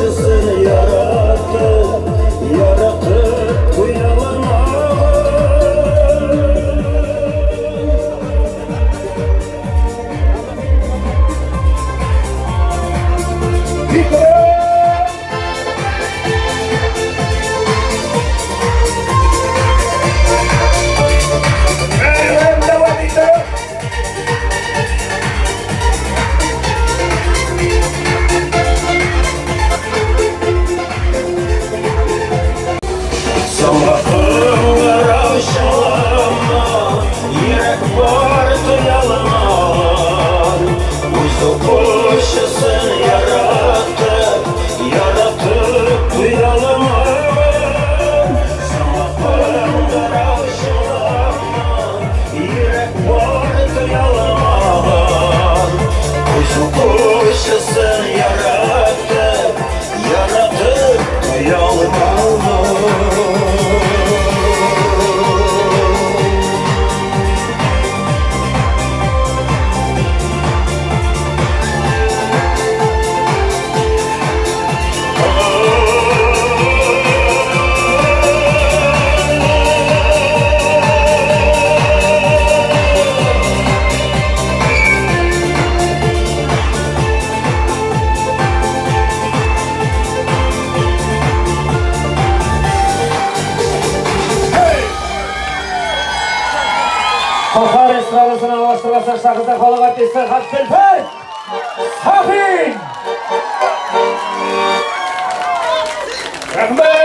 kuşasın yarattı, yaratıp uyanma. Kuşasın yarattı, yaratıp uyanma. Sabahında ravşalama, yürek vardı yalama. Kuşasın yarattı, yaratıp uyanma. Xalqlar estradasına alıştırılsa şarkıda xalavat etsin Xatkelper Xafin Rəhmət